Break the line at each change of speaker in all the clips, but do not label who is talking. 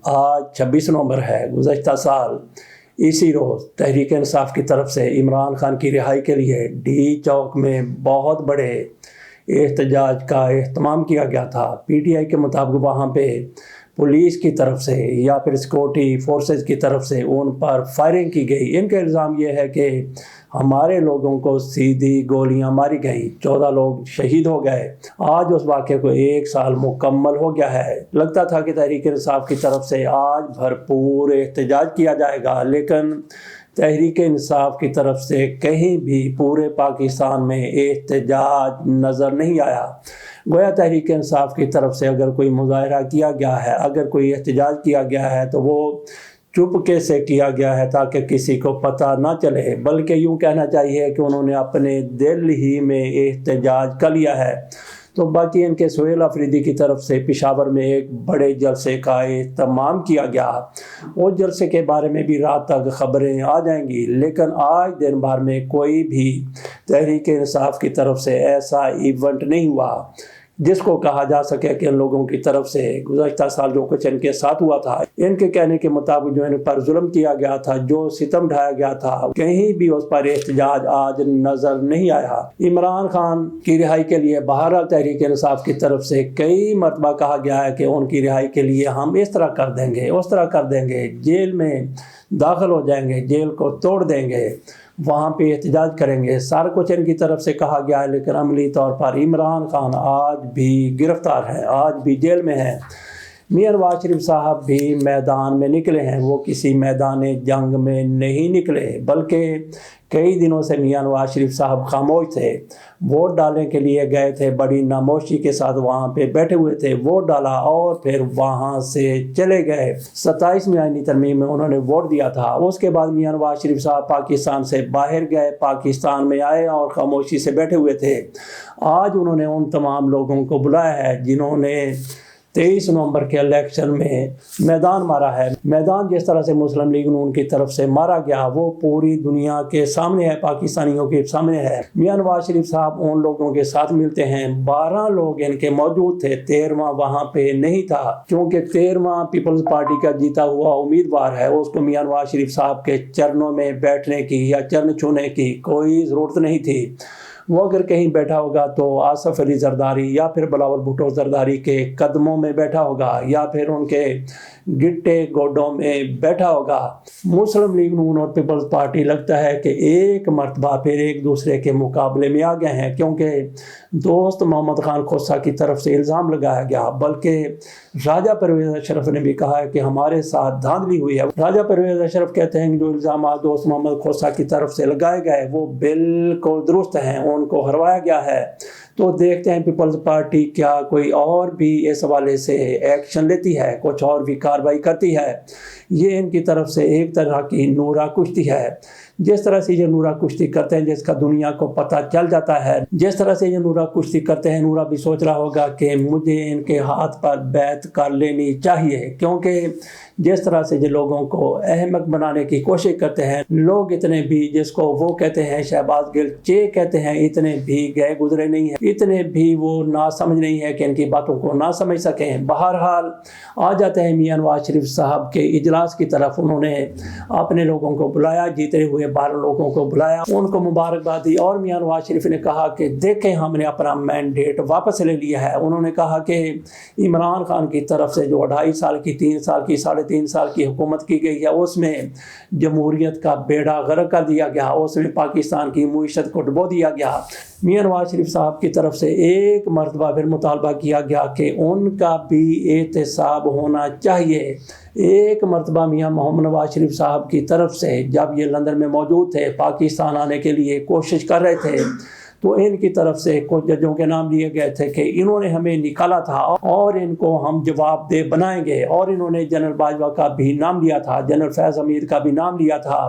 آج 26 نومبر ہے۔ گزشتہ سال اسی روز تحریک انصاف کی طرف سے عمران خان کی رہائی کے لیے ڈی چوک میں بہت بڑے احتجاج کا اہتمام کیا گیا تھا۔ پی ٹی آئی کے مطابق وہاں پہ پولیس کی طرف سے یا پھر سیکورٹی فورسز کی طرف سے ان پر فائرنگ کی گئی۔ ان کا الزام یہ ہے کہ ہمارے لوگوں کو سیدھی گولیاں ماری گئیں، 14 لوگ شہید ہو گئے۔ آج اس واقعے کو 1 سال مکمل ہو گیا ہے۔ لگتا تھا کہ تحریک انصاف کی طرف سے آج بھرپور احتجاج کیا جائے گا، لیکن تحریک انصاف کی طرف سے کہیں بھی پورے پاکستان میں احتجاج نظر نہیں آیا۔ گویا تحریک انصاف کی طرف سے اگر کوئی مظاہرہ کیا گیا ہے، اگر کوئی احتجاج کیا گیا ہے تو وہ چپکے سے کیا گیا ہے تاکہ کسی کو پتہ نہ چلے، بلکہ یوں کہنا چاہیے کہ انہوں نے اپنے دل ہی میں احتجاج کر لیا ہے۔ تو باقی ان کے سہیل آفریدی کی طرف سے پشاور میں ایک بڑے جلسے کا اہتمام کیا گیا۔ اس جلسے کے بارے میں بھی رات تک خبریں آ جائیں گی، لیکن آج دن بھر میں کوئی بھی تحریک انصاف کی طرف سے ایسا ایونٹ نہیں ہوا جس کو کہا جا سکے کہ ان لوگوں کی طرف سے گزشتہ سال جو کچھ ان کے ساتھ ہوا تھا، ان کے کہنے کے مطابق جو ان پر ظلم کیا گیا تھا، جو ستم ڈھایا گیا تھا، کہیں بھی اس پر احتجاج آج نظر نہیں آیا۔ عمران خان کی رہائی کے لیے بہرحال تحریک انصاف کی طرف سے کئی مرتبہ کہا گیا ہے کہ ان کی رہائی کے لیے ہم اس طرح کر دیں گے، اس طرح کر دیں گے، جیل میں داخل ہو جائیں گے، جیل کو توڑ دیں گے، وہاں پہ احتجاج کریں گے، سارا کچھ ان کی طرف سے کہا گیا ہے، لیکن عملی طور پر عمران خان آج بھی گرفتار ہے، آج بھی جیل میں ہے۔ میاں نواز شریف صاحب بھی میدان میں نکلے ہیں، وہ کسی میدان جنگ میں نہیں نکلے، بلکہ کئی دنوں سے میاں نواز شریف صاحب خاموش تھے۔ ووٹ ڈالنے کے لیے گئے تھے، بڑی ناموشی کے ساتھ وہاں پہ بیٹھے ہوئے تھے، ووٹ ڈالا اور پھر وہاں سے چلے گئے۔ 27ویں آئینی ترمیم میں انہوں نے ووٹ دیا تھا۔ اس کے بعد میاں نواز شریف صاحب پاکستان سے باہر گئے، پاکستان میں آئے اور خاموشی سے بیٹھے ہوئے تھے۔ آج انہوں نے ان تمام لوگوں کو بلایا ہے جنہوں نے 23 نومبر کے الیکشن میں میدان مارا ہے۔ میدان جس طرح سے مسلم لیگ نون کی طرف سے مارا گیا وہ پوری دنیا کے سامنے ہے، پاکستانیوں کے سامنے ہے۔ میاں نواز شریف صاحب ان لوگوں کے ساتھ ملتے ہیں، 12 لوگ ان کے موجود تھے، 13واں وہاں پہ نہیں تھا، کیونکہ 13واں پیپلز پارٹی کا جیتا ہوا امیدوار ہے، اس کو میاں نواز شریف صاحب کے چرنوں میں بیٹھنے کی یا چرن چھونے کی کوئی ضرورت نہیں تھی۔ وہ اگر کہیں بیٹھا ہوگا تو آصف علی زرداری یا پھر بلاول بھٹو زرداری کے قدموں میں بیٹھا ہوگا یا پھر ان کے گٹے گوڈوں میں بیٹھا ہوگا۔ مسلم لیگ نون اور پیپلز پارٹی لگتا ہے کہ ایک مرتبہ پھر ایک دوسرے کے مقابلے میں آ گئے ہیں، کیونکہ دوست محمد خان کھوسہ کی طرف سے الزام لگایا گیا، بلکہ راجہ پرویز اشرف نے بھی کہا ہے کہ ہمارے ساتھ دھاندلی ہوئی ہے۔ راجہ پرویز اشرف کہتے ہیں کہ جو الزامات دوست محمد کھوسہ کی طرف سے لگائے گئے وہ بالکل درست ہیں، ان کو ہروایا گیا ہے۔ تو دیکھتے ہیں پیپلز پارٹی کیا کوئی اور بھی اس حوالے سے ایکشن لیتی ہے، کچھ اور بھی کارروائی کرتی ہے۔ یہ ان کی طرف سے ایک طرح کی نورہ کشتی ہے۔ جس طرح سے یہ نورہ کشتی کرتے ہیں، جس کا دنیا کو پتہ چل جاتا ہے، جس طرح سے یہ نورہ کشتی کرتے ہیں، نورہ بھی سوچ رہا ہوگا کہ مجھے ان کے ہاتھ پر بیعت کر لینی چاہیے، کیونکہ جس طرح سے یہ لوگوں کو احمق بنانے کی کوشش کرتے ہیں، لوگ اتنے بھی جس کو وہ کہتے ہیں شہباز گل چے کہتے ہیں، اتنے بھی گئے گزرے نہیں ہیں، اتنے بھی وہ نہ سمجھ نہیں ہے کہ ان کی باتوں کو نہ سمجھ سکیں۔ بہرحال آ جاتے ہیں میاں نواز شریف صاحب کے اجلاس کی طرف۔ انہوں نے اپنے لوگوں کو بلایا، جیتے ہوئے 12 لوگوں کو بلایا، ان کو مبارکباد دی، اور میاں نواز شریف نے کہا کہ دیکھیں ہم نے اپنا مینڈیٹ واپس لے لیا ہے۔ انہوں نے کہا کہ عمران خان کی طرف سے جو 2.5 سال کی، 3 سال کی، 3.5 سال کی حکومت کی گئی ہے، اس میں جمہوریت کا بیڑا غرق کر دیا گیا، اس میں پاکستان کی معیشت کو ڈبو دیا گیا۔ میاں نواز شریف صاحب کی طرف سے ایک مرتبہ پھر مطالبہ کیا گیا کہ ان کا بھی احتساب ہونا چاہیے۔ ایک مرتبہ میاں محمد نواز شریف صاحب کی طرف سے جب یہ لندن میں موجود تھے، پاکستان آنے کے لیے کوشش کر رہے تھے، تو ان کی طرف سے کچھ ججوں کے نام لیے گئے تھے کہ انہوں نے ہمیں نکالا تھا اور ان کو ہم جواب دہ بنائیں گے، اور انہوں نے جنرل باجوہ کا بھی نام لیا تھا، جنرل فیض حمید کا بھی نام لیا تھا،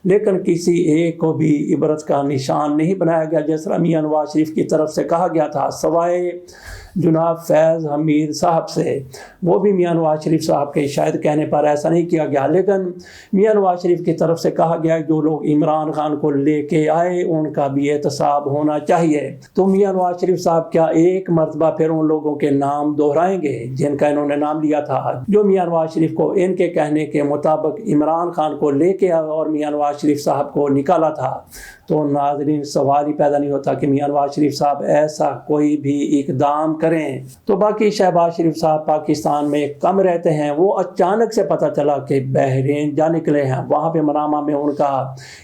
لیکن کسی ایک کو بھی عبرت کا نشان نہیں بنایا گیا، جس طرح میاں نواز شریف کی طرف سے کہا گیا تھا، سوائے جناب فیض حمید صاحب سے، وہ بھی میاں نواز شریف صاحب کے شاید کہنے پر ایسا نہیں کیا گیا، لیکن میاں نواز شریف کی طرف سے کہا گیا جو لوگ عمران خان کو لے کے آئے ان کا بھی احتساب ہونا چاہیے۔ تو میاں نواز شریف صاحب کیا ایک مرتبہ پھر ان لوگوں کے نام دہرائیں گے جن کا انہوں نے نام لیا تھا، جو میاں نواز شریف کو ان کے کہنے کے مطابق عمران خان کو لے کے اور میاں نواز شریف صاحب کو نکالا تھا؟ تو ناظرین سوال ہی پیدا نہیں ہوتا کہ میاں نواز شریف صاحب ایسا کوئی بھی اقدام کریں۔ تو باقی شہباز شریف صاحب پاکستان میں کم رہتے ہیں، وہ اچانک سے پتہ چلا کہ بحرین جا نکلے ہیں، وہاں پہ منامہ میں ان کا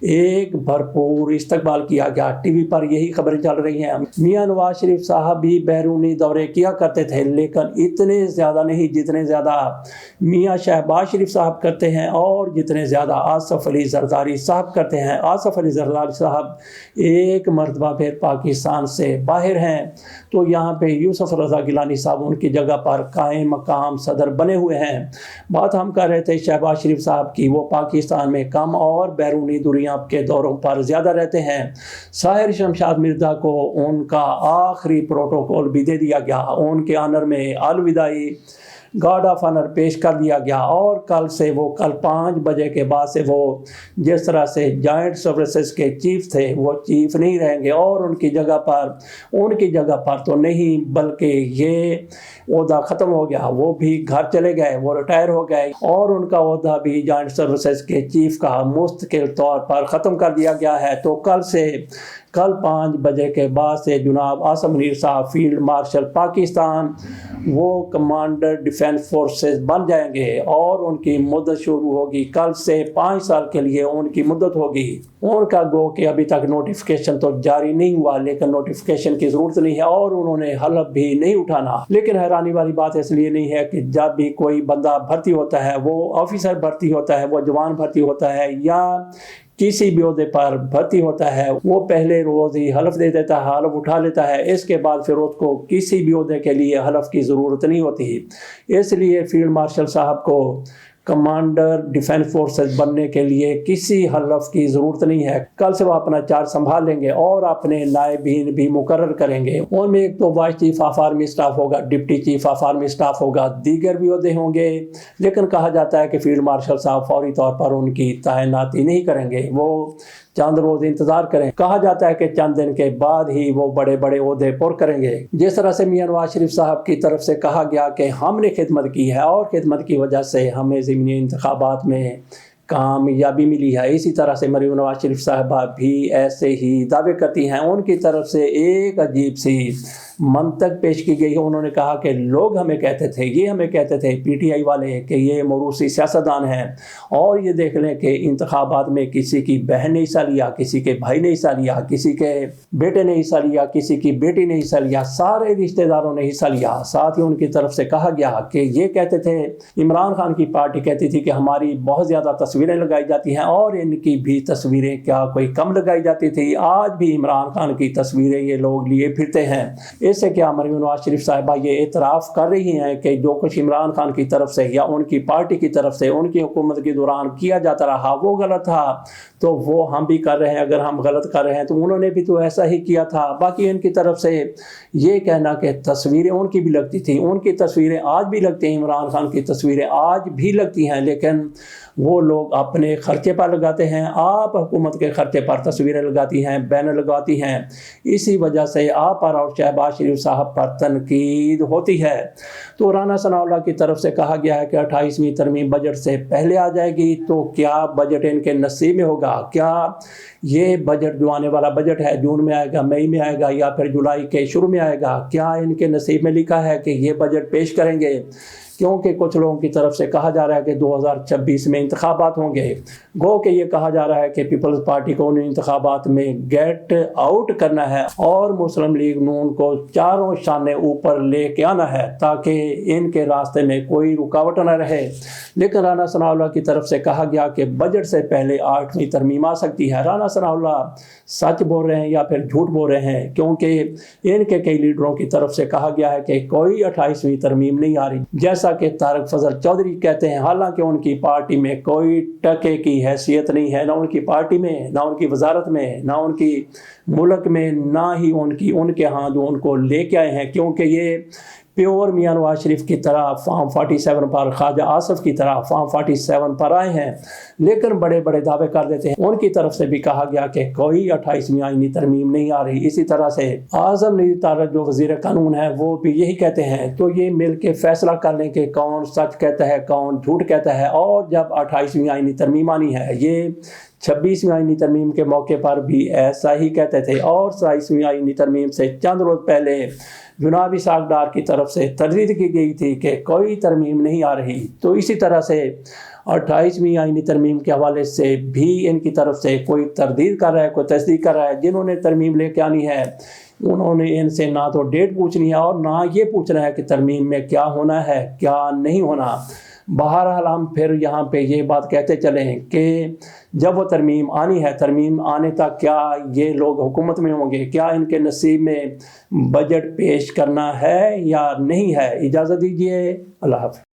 ایک بھرپور استقبال کیا گیا، ٹی وی پر یہی خبریں چل رہی ہیں۔ میاں نواز شریف صاحب بھی بیرونی دورے کیا کرتے تھے، لیکن اتنے زیادہ نہیں جتنے زیادہ میاں شہباز شریف صاحب کرتے ہیں اور جتنے زیادہ آصف علی زرداری صاحب کرتے ہیں۔ آصف علی زرداری صاحب ایک مرتبہ پھر پاکستان سے باہر ہیں، تو یہاں پہ یوسف رضا گیلانی صاحب ان کی جگہ پر قائم مقام صدر بنے ہوئے ہیں۔ بات ہم کر رہے تھے شہباز شریف صاحب کی، وہ پاکستان میں کم اور بیرونی دنیا کے دوروں پر زیادہ رہتے ہیں۔ ساحر شمشاد مرزا کو ان کا آخری پروٹوکول بھی دے دیا گیا، ان کے آنر میں الوداعی گارڈ آف آنر پیش کر دیا گیا، اور کل 5 بجے کے بعد سے وہ جس طرح سے جوائنٹ سروسز کے چیف تھے وہ چیف نہیں رہیں گے، اور ان کی جگہ پر تو نہیں بلکہ یہ عہدہ ختم ہو گیا، وہ بھی گھر چلے گئے، وہ ریٹائر ہو گئے، اور ان کا عہدہ بھی جوائنٹ سروسز کے چیف کا مستقل طور پر ختم کر دیا گیا ہے۔ تو کل 5 بجے کے بعد سے جناب عاصم منیر صاحب فیلڈ مارشل پاکستان، وہ کمانڈر ڈیفینس فورسز بن جائیں گے، اور ان کی مدت شروع ہوگی کل سے 5 سال کے لیے ان کی مدت ہوگی۔ ان کا گو کہ ابھی تک نوٹیفیکیشن تو جاری نہیں ہوا، لیکن نوٹیفیکیشن کی ضرورت نہیں ہے، اور انہوں نے حلف بھی نہیں اٹھانا۔ لیکن حیرانی والی بات اس لیے نہیں ہے کہ جب بھی کوئی بندہ بھرتی ہوتا ہے، وہ آفیسر بھرتی ہوتا ہے، وہ جوان بھرتی ہوتا ہے، یا کسی بھی عہدے پر بھرتی ہوتا ہے، وہ پہلے روز ہی حلف دے دیتا ہے، حلف اٹھا لیتا ہے، اس کے بعد پھر اس کو کسی بھی عہدے کے لیے حلف کی ضرورت نہیں ہوتی۔ اس لیے فیلڈ مارشل صاحب کو کمانڈر ڈیفینس فورسز بننے کے لیے کسی حلف کی ضرورت نہیں ہے۔ کل سے وہ اپنا چارج سنبھال لیں گے اور اپنے نائبین بھی مقرر کریں گے۔ ان میں ایک تو vice chief of army staff ہوگا، deputy chief of army staff ہوگا، دیگر بھی عہدے ہوں گے، لیکن کہا جاتا ہے کہ فیلڈ مارشل صاحب فوری طور پر ان کی تعیناتی نہیں کریں گے، وہ چند روز انتظار کریں۔ کہا جاتا ہے کہ چند دن کے بعد ہی وہ بڑے بڑے عہدے پر کریں گے۔ جس طرح سے میاں نواز شریف صاحب کی طرف سے کہا گیا کہ ہم نے خدمت کی ہے اور خدمت کی وجہ سے ہمیں ضمنی انتخابات میں کامیابی ملی ہے، اسی طرح سے مریم نواز شریف صاحبہ بھی ایسے ہی دعوے کرتی ہیں۔ ان کی طرف سے ایک عجیب سی منطق پیش کی گئی ہے۔ انہوں نے کہا کہ لوگ ہمیں کہتے تھے، یہ ہمیں کہتے تھے پی ٹی آئی والے کہ یہ موروثی سیاستدان ہیں، اور یہ دیکھ لیں کہ انتخابات میں کسی کی بہن نے حصہ لیا، کسی کے بھائی نے حصہ لیا، کسی کے بیٹے نے حصہ لیا، کسی کی بیٹی نے حصہ لیا، سارے رشتہ داروں نے حصہ لیا۔ ساتھ ہی ان کی طرف سے کہا گیا کہ یہ کہتے تھے، عمران خان کی پارٹی کہتی تھی کہ ہماری بہت زیادہ تصویریں لگائی جاتی ہیں، اور ان کی بھی تصویریں کیا کوئی کم لگائی جاتی تھی؟ آج بھی عمران خان کی تصویریں یہ لوگ لیے پھرتے ہیں۔ اس سے کیا مریم نواز شریف صاحبہ یہ اعتراف کر رہی ہیں کہ جو کچھ عمران خان کی طرف سے یا ان کی پارٹی کی طرف سے ان کی حکومت کے دوران کیا جاتا رہا وہ غلط تھا، تو وہ ہم بھی کر رہے ہیں؟ اگر ہم غلط کر رہے ہیں تو انہوں نے بھی تو ایسا ہی کیا تھا۔ باقی ان کی طرف سے یہ کہنا کہ تصویریں ان کی بھی لگتی تھیں، ان کی تصویریں آج بھی لگتی ہیں، عمران خان کی تصویریں آج بھی لگتی ہیں، لیکن وہ لوگ اپنے خرچے پر لگاتے ہیں، آپ حکومت کے خرچے پر تصویریں لگاتی ہیں، بینر لگاتی ہیں، اسی وجہ سے آپ پر اور شہباز شریف صاحب پر تنقید ہوتی ہے۔ تو رانا ثناء اللہ کی طرف سے کہا گیا ہے کہ 28ویں ترمیم بجٹ سے پہلے آ جائے گی، تو کیا بجٹ ان کے نصیب میں ہوگا؟ کیا یہ بجٹ جو آنے والا بجٹ ہے جون میں آئے گا، مئی میں آئے گا، یا پھر جولائی کے شروع میں آئے گا؟ کیا ان کے نصیب میں لکھا ہے کہ یہ بجٹ پیش کریں گے؟ کیونکہ کچھ لوگوں کی طرف سے کہا جا رہا ہے کہ 2026 میں انتخابات ہوں گے، گو کہ یہ کہا جا رہا ہے کہ پیپلز پارٹی کو ان انتخابات میں گیٹ آؤٹ کرنا ہے اور مسلم لیگ نون کو چاروں شانے اوپر لے کے آنا ہے تاکہ ان کے راستے میں کوئی رکاوٹ نہ رہے۔ لیکن رانا ثناء اللہ کی طرف سے کہا گیا کہ بجٹ سے پہلے 8ویں ترمیم آ سکتی ہے۔ رانا ثناء اللہ سچ بول رہے ہیں یا پھر جھوٹ بول رہے ہیں؟ کیونکہ ان کے کئی لیڈروں کی طرف سے کہا گیا ہے کہ کوئی 28ویں ترمیم نہیں آ رہی، جیسا جیسا کہ طارق فضل چودھری کہتے ہیں، حالانکہ ان کی پارٹی میں کوئی ٹکے کی حیثیت نہیں ہے، نہ ان کی پارٹی میں، نہ ان کی وزارت میں، نہ ان کی ملک میں، نہ ہی ان کے ہاں جو ان کو لے کے آئے ہیں، کیونکہ یہ پیور میاں نواز شریف کی طرح فارم 47 پر، خواجہ آصف کی طرح فارم 47 پر آئے ہیں، لیکن بڑے بڑے دعوے کر دیتے ہیں۔ ان کی طرف سے بھی کہا گیا کہ کوئی 28ویں آئینی ترمیم نہیں آ رہی۔ اسی طرح سے اعظم نذیر طارق جو وزیر قانون ہے وہ بھی یہی کہتے ہیں، تو یہ مل کے فیصلہ کر لیں کہ کون سچ کہتا ہے کون جھوٹ کہتا ہے۔ اور جب 28ویں آئینی ترمیم آنی ہے، یہ 26ویں آئینی ترمیم کے موقع پر بھی ایسا ہی کہتے تھے، اور 27ویں آئینی ترمیم سے چند روز پہلے جناب اسحاق ڈار کی طرف سے تردید کی گئی تھی کہ کوئی ترمیم نہیں آ رہی۔ تو اسی طرح سے 28ویں آئینی ترمیم کے حوالے سے بھی ان کی طرف سے کوئی تردید کر رہا ہے، کوئی تصدیق کر رہا ہے۔ جنہوں نے ترمیم لے کے آنی ہے انہوں نے ان سے نہ تو ڈیٹ پوچھنی ہے اور نہ یہ پوچھنا ہے کہ ترمیم میں کیا ہونا ہے کیا نہیں ہونا۔ بہرحال ہم پھر یہاں پہ یہ بات کہتے چلیں کہ جب وہ ترمیم آنی ہے، ترمیم آنے تک کیا یہ لوگ حکومت میں ہوں گے، کیا ان کے نصیب میں بجٹ پیش کرنا ہے یا نہیں ہے۔ اجازت دیجیے، اللہ حافظ۔